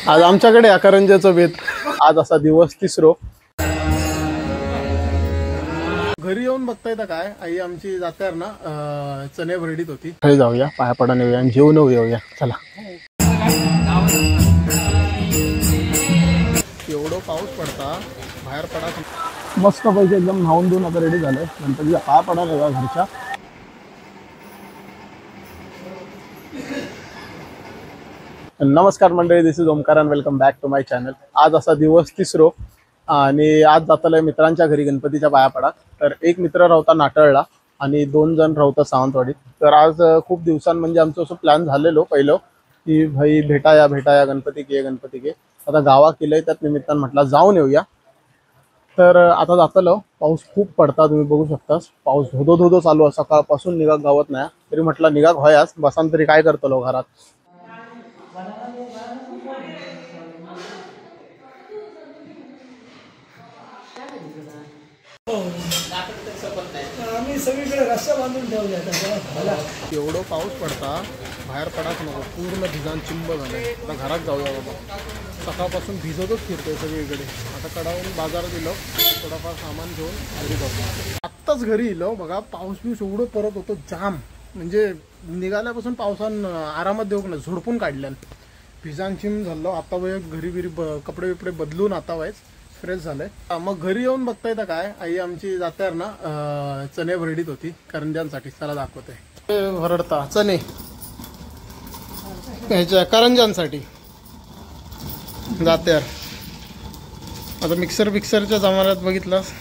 आज आमच्याकडे करंज्याचं बेत। आज असा दिवस तिसरो। घरी येऊन बघताय तर काय आई आमची जात्यार ना चणे भरडीत होती। खाली जाऊया, पाया पडा नेऊया आणि जेवण येऊया। चला। एवढं पाऊस पडता बाहेर पडा मस्त पैकी एकदम न्हावून धुवून आता रेडी झालंय। नंतर पाया पडा नेऊया घरच्या। नमस्कार मंडळी, this is Omkar and welcome back to my channel. आज असा दिवस तिसरो आणि आज जातलोय मित्रांच्या घरी गणपतीच्या पाया पडा। तर एक मित्र राहता नाटळला आणि 2 जण राहता सावंतवाडीत। तर आज खूप दिवसां म्हणजे आमचं असं प्लॅन झालेलो पहिलं की भाई भेटाया गणपती के आता गावा केलंय, त्यात निमित्तानं म्हटलं जाऊन येऊया। तर आता जातलो। पाऊस खूप पडता, तुम्ही बघू शकता पाऊस धोधो चालू आहे। सकाळपासून निघा गावात नाही, तरी म्हटलं निघा व्हायास बसान तरी काय करतलो घरात। सगळीकडे रस्ता बांधून ठेवले एवढं पाऊस पडता बाहेर पडाच नको, पूर्ण भिजान चिंब झाले। आता घरात जाऊया बाबा, सकाळपासून भिजतच फिरतोय सगळीकडे। आता कडावून बाजारात गेलो, थोडाफार सामान घेऊन घरी जातो। आत्ताच घरी येलो बघा, पाऊस बिऊस एवढं परत होतो जाम, म्हणजे निघाल्यापासून पावसान आरामात देऊ ना, झोडपून काढल्यान भिजान चिंब झालो। आता वय घरी बिरी कपडे बिपडे बदलून आता वायच फ्रेश झालंय। मग घरी येऊन बघताय तर काय आई आमची जात्यार ना चणे भरडीत होती करंज्यांसाठी। चला दाखवते। भरडता चणे ह्याच्या करंज्यांसाठी जात्यार। आता मिक्सरच्या जमान्यात बघितलास,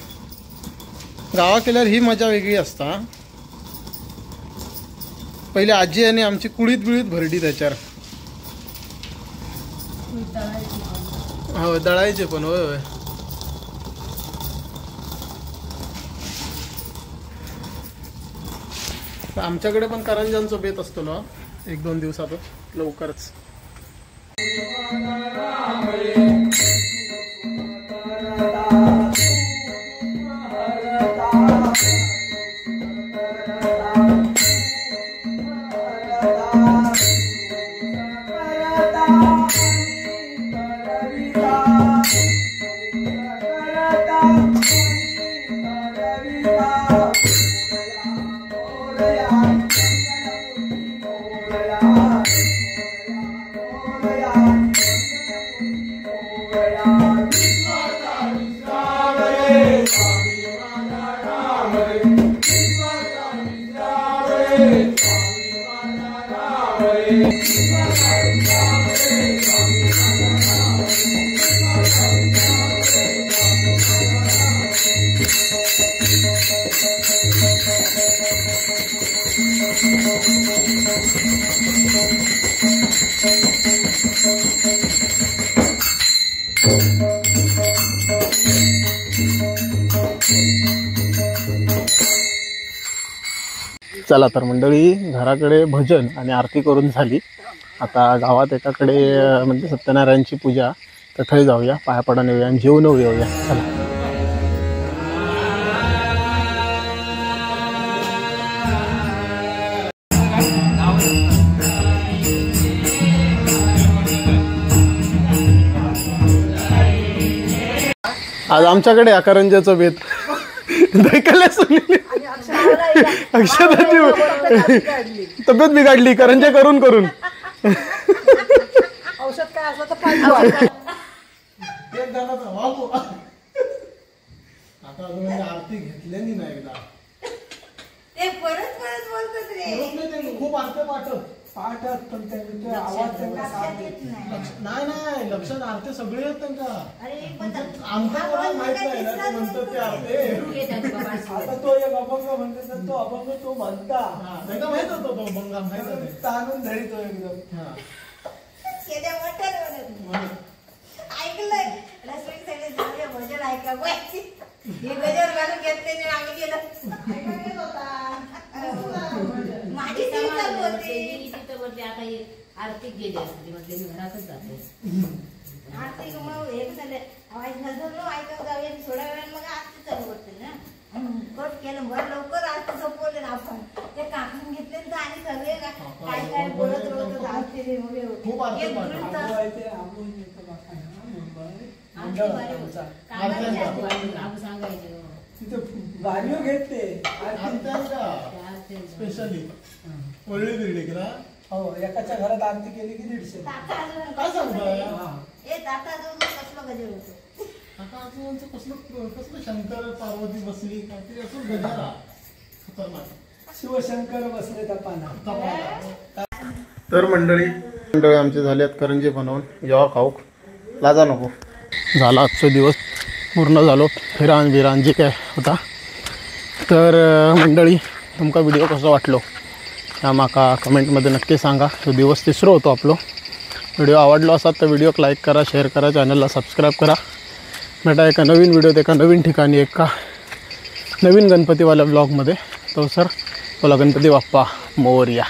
गावा केल्यावर ही मजा वेगळी असता। पहिले आजी आणि आमची कुळीत बिळीत भरडी त्याच्यावर। होय दळायचे पण, होय होय। आमच्याकडे पण करंज्यांचा बेत असतो ना 1-2 दिवसातच लवकरच। चला तर मंडळी, घराकडे भजन आणि आरती करून झाली। आता गावात एकाकडे म्हणजे सत्यनारायणची पूजा, तर थंय जाऊया, पाया पडा नेऊया आणि जेवण येऊया। चला। आज आमच्याकडे करंज्याचं बेत। अक्षताची तब्येत बिघडली करंजे करून करून। औषध काय असलं तर पाहिजे। आता आरती घेतल्यानी नाही एकदा ते परत बोलतात रे। खूप आरती पाठत पण त्यांचा आवाज नाही लक्षात आरती सगळे आहेत त्यांना। आमच्या कोणाला माहित नाही ना, ते म्हणतात ते आरती। आता तो एक अभंग म्हणतो तर तो अभंग तो म्हणता त्यांना माहित होतो तो अभंग, माहित होते ताणून धरितो एकदम। ऐकलंय भजन ऐका हे गजर घालून घेतले आम्ही गेलो। माझी आरती गेली असते म्हणजे मी घरातच जाते। आरती मग हे झालं आवाज नजरलो ऐकत जाऊया थोड्या वेळानं मग आरती चालू करते ना। कट केलं बरं लवकर आरती झोपवले ना आपण, ते कापून घेतले तर आणि सगळे काय ते मग खूप आरती एक पाठव. दीड तास. आबू आहे ते आबू येतं बाका ना मुंबई आमची मंडळ बारी होता आमचा. कामाची असते, आबू सांगायचे हो. तिथं गाडीও घेते स्पेशली वळली बिर्डी ना. हो एकाच्या घरात आरती केली की 150. ताता अजून काय सांगताय? हा. ए ताता अजून कसलं गजर होतं. आता आजूबाजूचं कसलं शंकर पार्वती बसली काहीतरी असं गजारा खतरनाक. शिवशंकर बसले तपाना. तर मंडळी आमचे झाले आहेत करंजी बनवून. जेव्हा खाऊ लाजा नको. झाला आजचा दिवस पूर्ण झालो फिरान बिरान जे काय होता. तर मंडळी तुमका व्हिडिओ कसो वाटलो ह्या माका कमेंटमध्ये नक्की सांगा. तो दिवस तिसरो होतो आपलो. व्हिडिओ आवडलो असाल तर व्हिडिओक लाईक करा, शेअर करा, चॅनलला सबस्क्राईब करा. भेटा एका नवीन व्हिडिओत एका नवीन ठिकाणी एका नवीन गणपतीवाल्या ब्लॉगमध्ये. तो सर बोला गणपती बाप्पा मोरया.